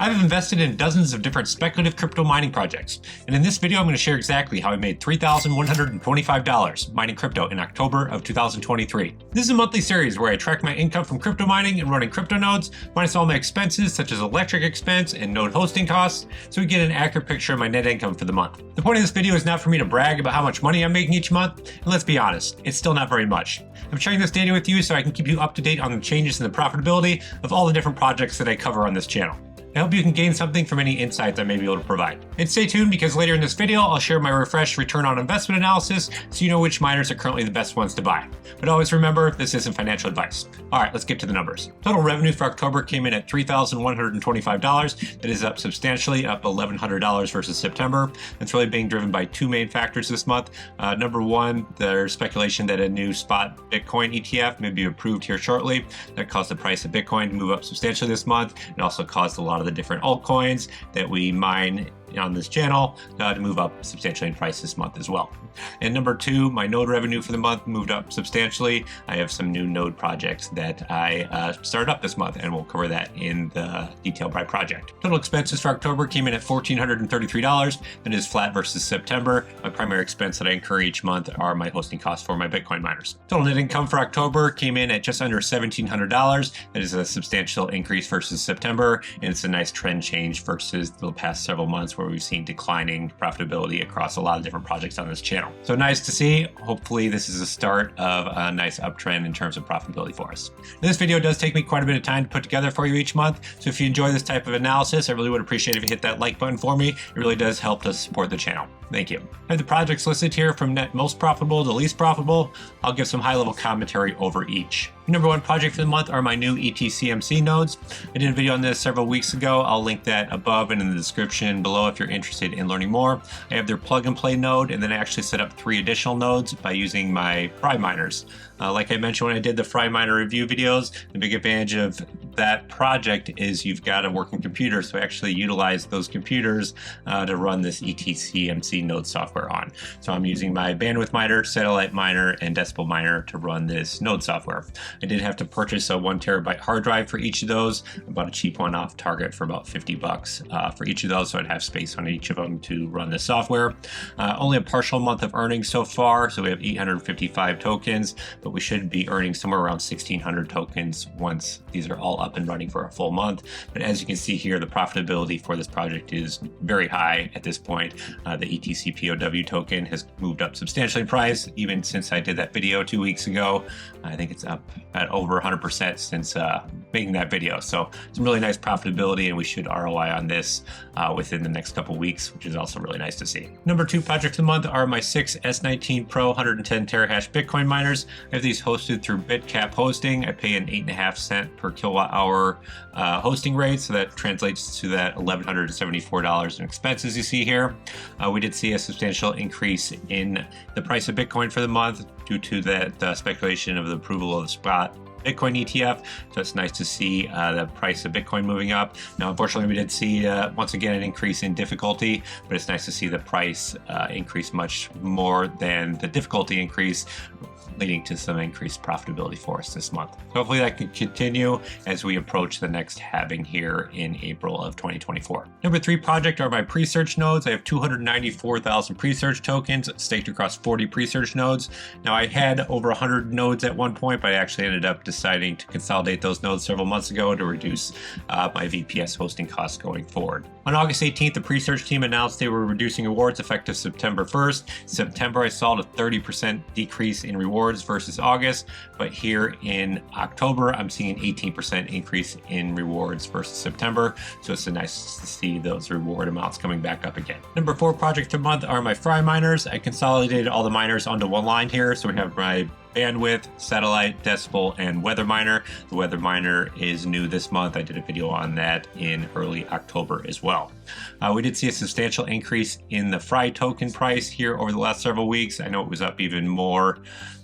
I've invested in dozens of different speculative crypto mining projects, and in this video I'm going to share exactly how I made $3,125 mining crypto in October of 2023. This is a monthly series where I track my income from crypto mining and running crypto nodes, minus all my expenses such as electric expense and node hosting costs, so we get an accurate picture of my net income for the month. The point of this video is not for me to brag about how much money I'm making each month, and let's be honest, it's still not very much. I'm sharing this data with you so I can keep you up to date on the changes in the profitability of all the different projects that I cover on this channel. I hope you can gain something from any insights I may be able to provide. And stay tuned because later in this video, I'll share my refreshed return on investment analysis so you know which miners are currently the best ones to buy. But always remember, this isn't financial advice. All right, let's get to the numbers. Total revenue for October came in at $3,125. That is up substantially, up $1,100 versus September. That's really being driven by two main factors this month. Number one, there's speculation that a new spot Bitcoin ETF may be approved here shortly. That caused the price of Bitcoin to move up substantially this month. It also caused a lot of the different altcoins that we mine on this channel to move up substantially in price this month as well. And number two, my node revenue for the month moved up substantially. I have some new node projects that I started up this month, and we'll cover that in the detail by project. Total expenses for October came in at $1,433. That is flat versus September. My primary expense that I incur each month are my hosting costs for my Bitcoin miners. Total net income for October came in at just under $1,700. That is a substantial increase versus September, and it's a nice trend change versus the past several months where we've seen declining profitability across a lot of different projects on this channel. So nice to see. Hopefully this is the start of a nice uptrend in terms of profitability for us. This video does take me quite a bit of time to put together for you each month. So if you enjoy this type of analysis, I really would appreciate if you hit that like button for me. It really does help to support the channel. Thank you. I have the projects listed here from net most profitable to least profitable. I'll give some high-level commentary over each. Number one project for the month are my new ETCMC nodes. I did a video on this several weeks ago. I'll link that above and in the description below if you're interested in learning more. I have their plug-and-play node, and then I actually set up 3 additional nodes by using my Fry miners. Like I mentioned when I did the Fry miner review videos, the big advantage of that project is you've got a working computer, so I actually utilize those computers to run this ETCMC node software on. So I'm using my bandwidth miner, satellite miner, and decibel miner to run this node software. I did have to purchase a 1 terabyte hard drive for each of those. I bought a cheap one off Target for about $50 for each of those, so I'd have space on each of them to run the software. Only a partial month of earnings so far, so we have 855 tokens, but we should be earning somewhere around 1,600 tokens once these are all up and running for a full month. But as you can see here, the profitability for this project is very high at this point. The ETC POW token has moved up substantially in price, even since I did that video 2 weeks ago. I think it's up at over 100% since making that video. So some really nice profitability, and we should ROI on this within the next couple weeks, which is also really nice to see. Number 2 projects of the month are my 6 S19 Pro 110 terahash Bitcoin miners. I have these hosted through BitCap hosting. I pay an 8.5 cent per kilowatt hour hosting rate, so that translates to that $1,174 in expenses you see here. We did see a substantial increase in the price of Bitcoin for the month due to that speculation of the approval of the spot Bitcoin ETF. So it's nice to see the price of Bitcoin moving up. Now, unfortunately, we did see once again an increase in difficulty, but it's nice to see the price increase much more than the difficulty increase, leading to some increased profitability for us this month. So hopefully that can continue as we approach the next halving here in April of 2024. Number 3 project are my pre-search nodes. I have 294,000 pre-search tokens staked across 40 pre-search nodes. Now I had over 100 nodes at one point, but I actually ended up deciding to consolidate those nodes several months ago to reduce my VPS hosting costs going forward. On August 18th, the pre-search team announced they were reducing rewards effective September 1st. In September, I saw a 30% decrease in rewards versus August, but here in October, I'm seeing an 18% increase in rewards versus September. So it's nice to see those reward amounts coming back up again. Number 4 project of the month are my Fry miners. I consolidated all the miners onto one line here. So we have my bandwidth, satellite, decibel, and weather miner. The weather miner is new this month. I did a video on that in early October as well. We did see a substantial increase in the Fry token price here over the last several weeks. I know it was up even more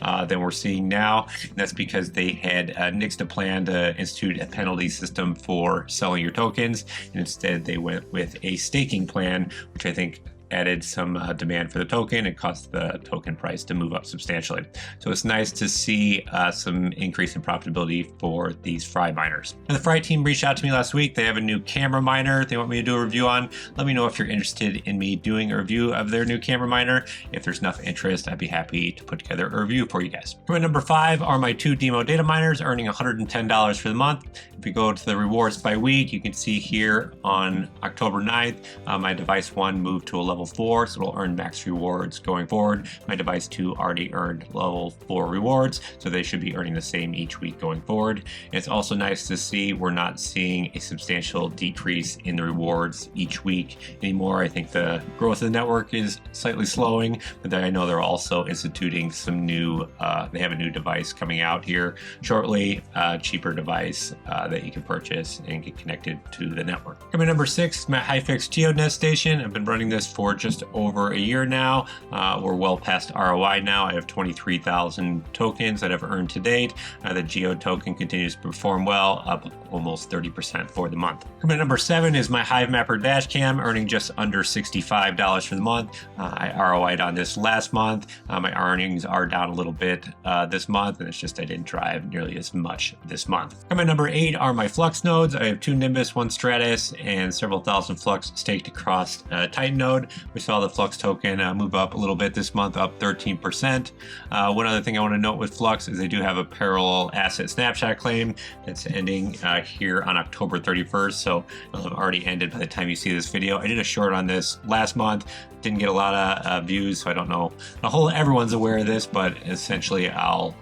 than we're seeing now. And that's because they had nixed a plan to institute a penalty system for selling your tokens, and instead they went with a staking plan, which I think added some demand for the token. It caused the token price to move up substantially. So it's nice to see some increase in profitability for these Fry miners. And the Fry team reached out to me last week. They have a new camera miner they want me to do a review on. Let me know if you're interested in me doing a review of their new camera miner. If there's enough interest, I'd be happy to put together a review for you guys. Coming number 5 are my 2 demo data miners earning $110 for the month. If you go to the rewards by week, you can see here on October 9th, my device 1 moved to a level 4, so it'll earn max rewards going forward. My device 2 already earned level 4 rewards, so they should be earning the same each week going forward. And it's also nice to see we're not seeing a substantial decrease in the rewards each week anymore. I think the growth of the network is slightly slowing, but then I know they're also instituting some new, they have a new device coming out here shortly, cheaper device that you can purchase and get connected to the network. Coming number 6, my HiFix GeoNest station. I've been running this for just over a year now. We're well past ROI now. I have 23,000 tokens that I've earned to date. The Geo token continues to perform well, up almost 30% for the month. Coming number 7 is my HiveMapper dashcam, earning just under $65 for the month. I ROI'd on this last month. My earnings are down a little bit this month, and it's just I didn't drive nearly as much this month. Coming number 8 are my Flux nodes. I have 2 Nimbus, 1 Stratus, and several thousand Flux staked across Titan node. We saw the Flux token move up a little bit this month, up 13%. One other thing I want to note with Flux is they do have a parallel asset snapshot claim that's ending here on October 31st, so it'll have already ended by the time you see this video. I did a short on this last month, didn't get a lot of views, so I don't know everyone's aware of this, but essentially I'll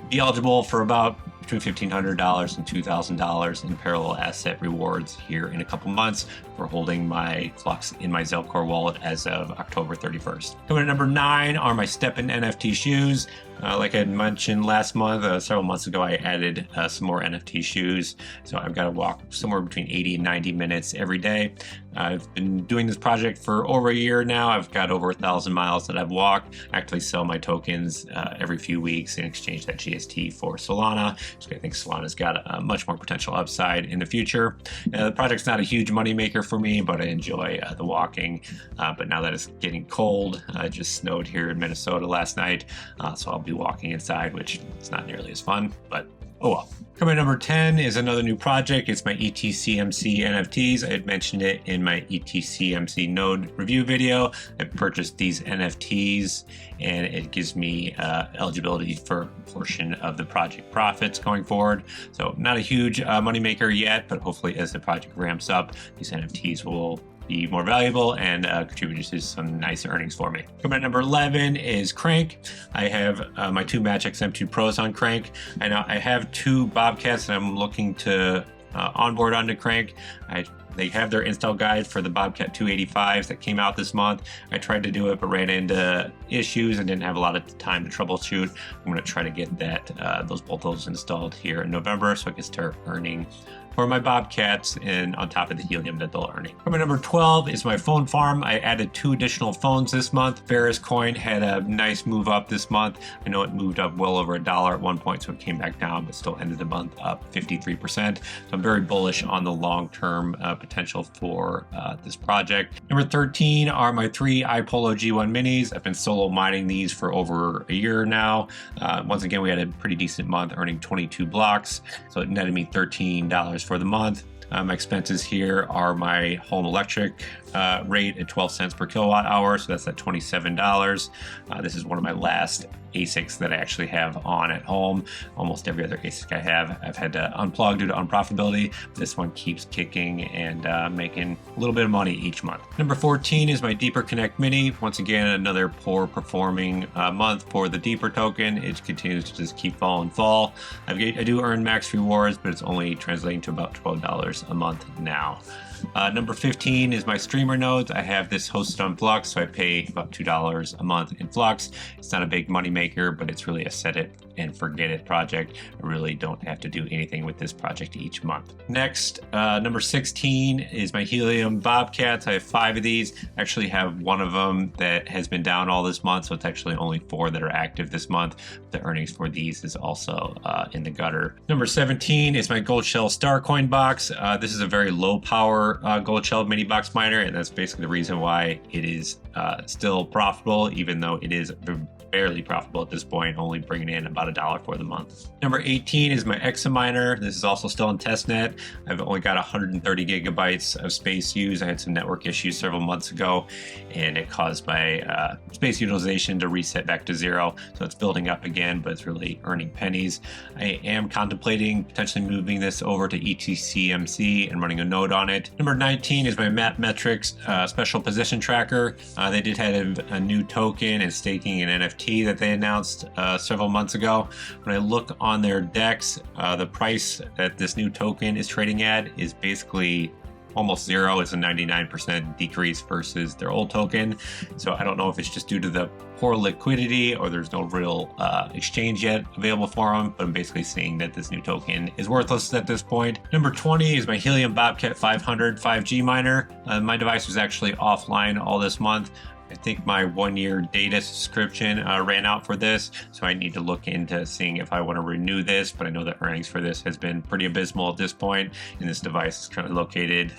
be eligible for about between $1,500 and $2,000 in parallel asset rewards here in a couple months for holding my Flux in my Zelcore wallet as of October 31st. Coming at number 9 are my Stepin NFT shoes. Like I had mentioned last month, several months ago, I added some more NFT shoes. So I've got to walk somewhere between 80 and 90 minutes every day. I've been doing this project for over a year now. I've got over 1,000 miles that I've walked. I actually sell my tokens every few weeks and exchange that GST for Solana. So I think Solana's got a much more potential upside in the future. The project's not a huge moneymaker for me, but I enjoy the walking. But now that it's getting cold, it just snowed here in Minnesota last night, so I'll be walking inside, which is not nearly as fun, but oh well. Coming at number 10 is another new project. It's my ETCMC NFTs. I had mentioned it in my ETCMC node review video. I purchased these NFTs and it gives me eligibility for a portion of the project profits going forward. So not a huge moneymaker yet, but hopefully as the project ramps up, these NFTs will be more valuable and contribute to some nice earnings for me. Coming at number 11 is Crank. I have my 2 Match XM2 Pros on Crank. I have 2 Bobcats that I'm looking to onboard onto Crank. They have their install guide for the Bobcat 285s that came out this month. I tried to do it, but ran into issues and didn't have a lot of time to troubleshoot. I'm going to try to get that both those installed here in November so I can start earning for my Bobcats and on top of the helium that they'll earning. Coming number 12 is my phone farm. I added 2 additional phones this month. Ferris coin had a nice move up this month. I know it moved up well over $1 at one point, so it came back down, but still ended the month up 53%. So I'm very bullish on the long-term potential for this project. Number 13 are my 3 iPolo G1 minis. I've been solo mining these for over a year now. Once again, we had a pretty decent month earning 22 blocks, so it netted me $13 for the month. My expenses here are my home electric rate at 12 cents per kilowatt hour, so that's at $27. This is one of my last ASICs that I actually have on at home. Almost every other ASIC I have, I've had to unplug due to unprofitability. This one keeps kicking and making a little bit of money each month. Number 14 is my Deeper Connect Mini. Once again, another poor performing month for the Deeper token. It continues to just keep fall. I do earn max rewards, but it's only translating to about $12 a month now. Number 15 is my streamer nodes. I have this hosted on Flux, so I pay about $2 a month in Flux. It's not a big money maker, but it's really a set it and forget it project. I really don't have to do anything with this project each month. Next, number 16 is my Helium Bobcats. I have 5 of these. I actually have one of them that has been down all this month, so it's actually only 4 that are active this month. The earnings for these is also in the gutter. Number 17 is my Gold Shell Starcoin box. This is a very low power for Gold Shell Mini Box Miner, and that's basically the reason why it is still profitable, even though it is barely profitable at this point, only bringing in about $1 for the month. Number 18 is my Examiner. This is also still in testnet. I've only got 130 gigabytes of space used. I had some network issues several months ago, and it caused my space utilization to reset back to 0. So it's building up again, but it's really earning pennies. I am contemplating potentially moving this over to ETCMC and running a node on it. Number 19 is my Map Metrics special position tracker. They did have a new token and staking an NFT that they announced several months ago. When I look on their DEX, the price that this new token is trading at is basically almost 0. It's a 99% decrease versus their old token. So I don't know if it's just due to the poor liquidity or there's no real exchange yet available for them, but I'm basically seeing that this new token is worthless at this point. Number 20 is my Helium Bobcat 500 5G miner. My device was actually offline all this month. I think my 1-year data subscription ran out for this, so I need to look into seeing if I want to renew this, but I know the earnings for this has been pretty abysmal at this point, and this device is currently located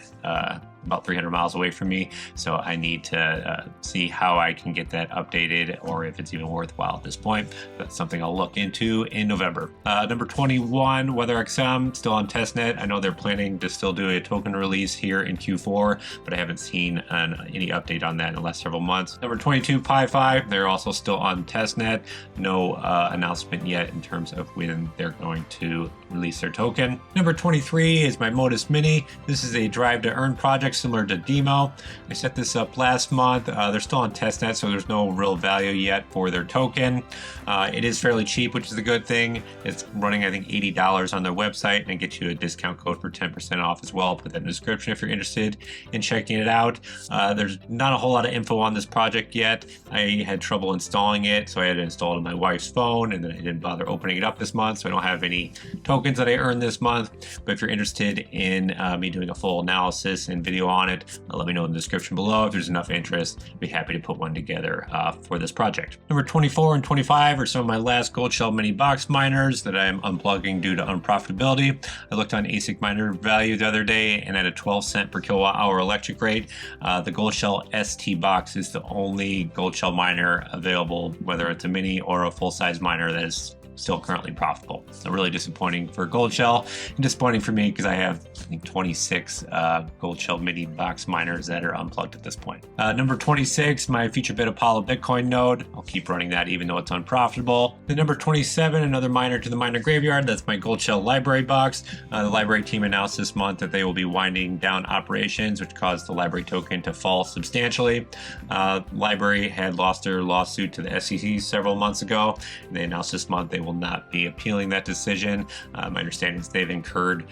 about 300 miles away from me, so I need to see how I can get that updated or if it's even worthwhile at this point. That's something I'll look into in November. Number 21, WeatherXM, still on testnet. I know they're planning to still do a token release here in Q4, but I haven't seen any update on that in the last several months. Number 22, Pi5, they're also still on testnet. No announcement yet in terms of when they're going to release their token. Number 23 is my Modus Mini. This is a drive to earn project similar to Demo. I set this up last month. They're still on testnet, so there's no real value yet for their token. It is fairly cheap, which is a good thing. It's running, I think, $80 on their website, and it gets you a discount code for 10% off as well. I'll put that in the description if you're interested in checking it out. There's not a whole lot of info on this project yet. I had trouble installing it, so I had to install it on my wife's phone, and then I didn't bother opening it up this month, so I don't have any tokens that I earned this month. But if you're interested in me doing a full analysis and video on it, let me know in the description below. If there's enough interest, I'd be happy to put one together for this project. Number 24 and 25 are some of my last Gold Shell Mini Box miners that I'm unplugging due to unprofitability. I looked on ASIC miner value the other day, and at a 12 cent per kilowatt hour electric rate, the Gold Shell ST box is the only Gold Shell miner available, whether it's a mini or a full-size miner that is still currently profitable. So really disappointing for Gold Shell and disappointing for me because I have, I think, 26 Gold Shell Mini Box miners that are unplugged at this point. Number 26, my FutureBit Apollo Bitcoin node. I'll keep running that even though it's unprofitable. The number 27, another miner to the miner graveyard. That's my Gold Shell library box. The library team announced this month that they will be winding down operations, which caused the library token to fall substantially. Library had lost their lawsuit to the SEC several months ago, and they announced this month they will not be appealing that decision. My understanding is they've incurred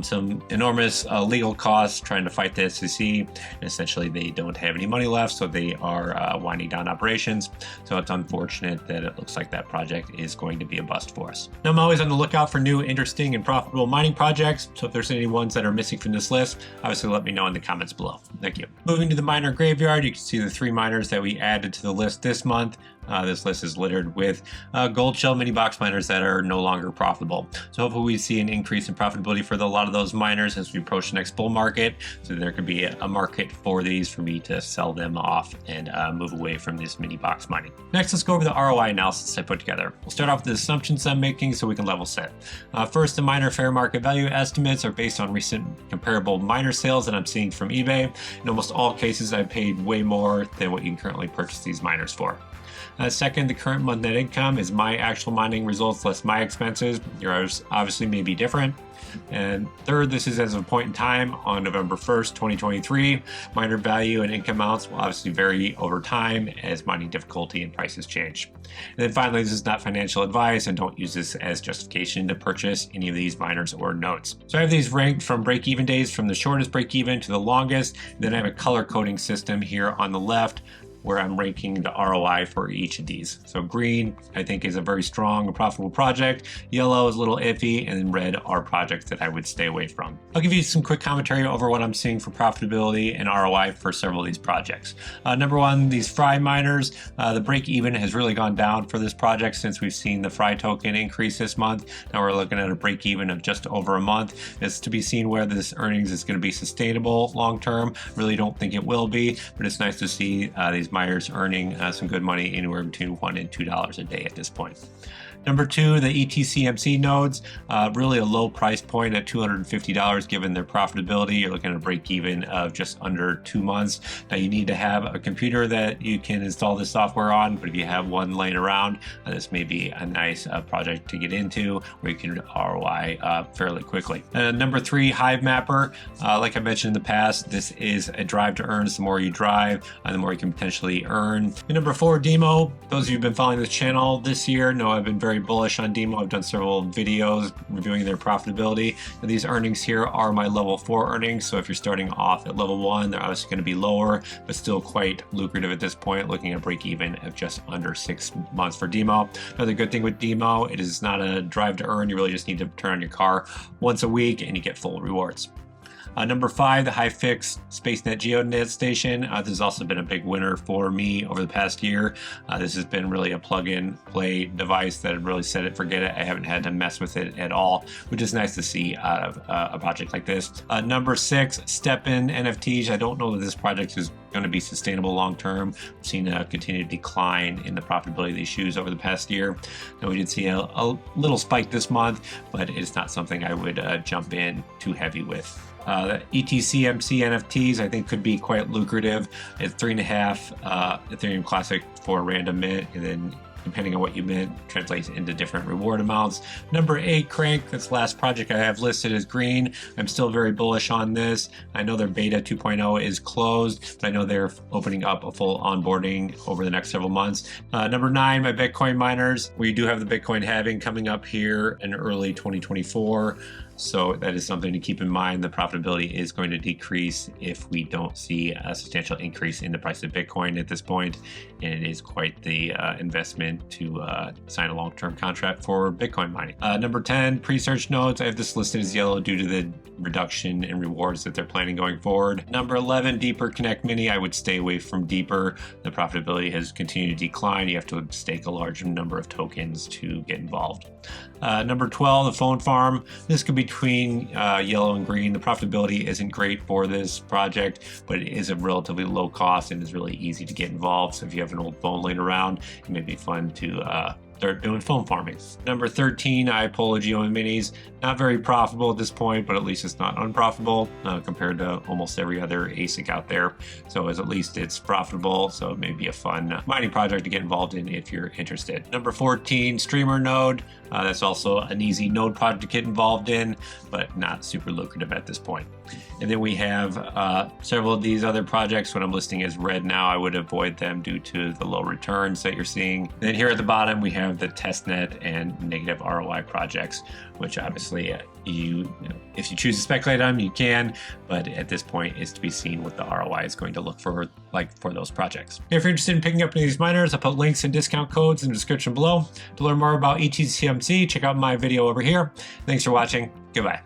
some enormous legal costs trying to fight the SEC, and essentially they don't have any money left, so they are winding down operations. So it's unfortunate that it looks like that project is going to be a bust for us. Now I'm always on the lookout for new, interesting, and profitable mining projects, so if there's any ones that are missing from this list, obviously let me know in the comments below. Thank you. Moving to the miner graveyard, you can see the 3 miners that we added to the list this month. This list is littered with Gold Shell Mini Box miners that are no longer profitable. So hopefully we see an increase in profitability for a lot of those miners as we approach the next bull market. So there could be a market for these for me to sell them off and move away from this mini box mining. Next, let's go over the ROI analysis I put together. We'll start off with the assumptions I'm making so we can level set. First, the miner fair market value estimates are based on recent comparable miner sales that I'm seeing from eBay. In almost all cases, I've paid way more than what you can currently purchase these miners for. Second, the current month net income is my actual mining results less my expenses. Yours obviously may be different. And third, this is as of a point in time on November 1st, 2023. Miner value and income amounts will obviously vary over time as mining difficulty and prices change. And then finally, this is not financial advice, and don't use this as justification to purchase any of these miners or nodes. So I have these ranked from break-even days from the shortest break-even to the longest. And then I have a color coding system here on the left where I'm ranking the ROI for each of these. So green, I think, is a very strong and profitable project. Yellow is a little iffy, and then red are projects that I would stay away from. I'll give you some quick commentary over what I'm seeing for profitability and ROI for several of these projects. Number one, these Fry miners, the break even has really gone down for this project since we've seen the Fry token increase this month. Now we're looking at a break even of just over a month. It's to be seen whether this earnings is going to be sustainable long term. Really don't think it will be, but it's nice to see these miners earning some good money anywhere between $1 and $2 a day at this point. Number two, the ETCMC nodes, really a low price point at $250 given their profitability. You're looking at a break even of just under 2 months. Now you need to have a computer that you can install this software on, but if you have one laying around, this may be a nice project to get into where you can ROI fairly quickly. Number three, Hive Mapper. Like I mentioned in the past, this is a drive to earn. The more you drive, the more you can potentially earn. And number four, Demo. Those of you who've been following this channel this year know I've been very bullish on Demo. I've done several videos reviewing their profitability. And these earnings here are my level 4 earnings. So if you're starting off at level 1, they're obviously going to be lower, but still quite lucrative at this point, looking at a break even of just under 6 months for Demo. Another good thing with Demo, it is not a drive to earn. You really just need to turn on your car once a week and you get full rewards. Number five, the HiFix SpaceNet GeoNet station. This has also been a big winner for me over the past year. This has been really a plug-and-play device that really set it, forget it. I haven't had to mess with it at all, which is nice to see out of a project like this. Number six, Step-In NFTs. I don't know that this project is going to be sustainable long term. We've seen a continued decline in the profitability of these shoes over the past year. Now we did see a little spike this month, but it's not something I would jump in too heavy with. The ETCMC NFTs I think could be quite lucrative at 3.5 Ethereum Classic for a random mint, and then depending on what you mint, translates into different reward amounts. Number 8, Crank. That's the last project I have listed as green. I'm still very bullish on this. I know their beta 2.0 is closed, but I know they're opening up a full onboarding over the next several months. Number 9, my Bitcoin miners. We do have the Bitcoin halving coming up here in early 2024. So that is something to keep in mind. The profitability is going to decrease if we don't see a substantial increase in the price of Bitcoin at this point. And it is quite the investment to sign a long-term contract for Bitcoin mining. Number 10, pre-search nodes. I have this listed as yellow due to the reduction in rewards that they're planning going forward. Number 11, Deeper Connect Mini. I would stay away from Deeper. The profitability has continued to decline. You have to stake a large number of tokens to get involved. Number 12, the Phone Farm. This could be between yellow and green. The profitability isn't great for this project, but it is a relatively low cost and is really easy to get involved. So if you have an old phone laying around, it may be fun to start doing phone farming. Number 13, iPolo Geo Minis. Not very profitable at this point, but at least it's not unprofitable compared to almost every other ASIC out there. So at least it's profitable. So it may be a fun mining project to get involved in if you're interested. Number 14, Streamer Node. That's also an easy node project to get involved in, but not super lucrative at this point. And then we have several of these other projects. What I'm listing as red now, I would avoid them due to the low returns that you're seeing. Then here at the bottom, we have the testnet and negative ROI projects, which obviously if you choose to speculate on them, you can, but at this point, it's to be seen what the ROI is going to look for those projects. If you're interested in picking up any of these miners, I'll put links and discount codes in the description below. To learn more about ETCMC, check out my video over here. Thanks for watching. Goodbye.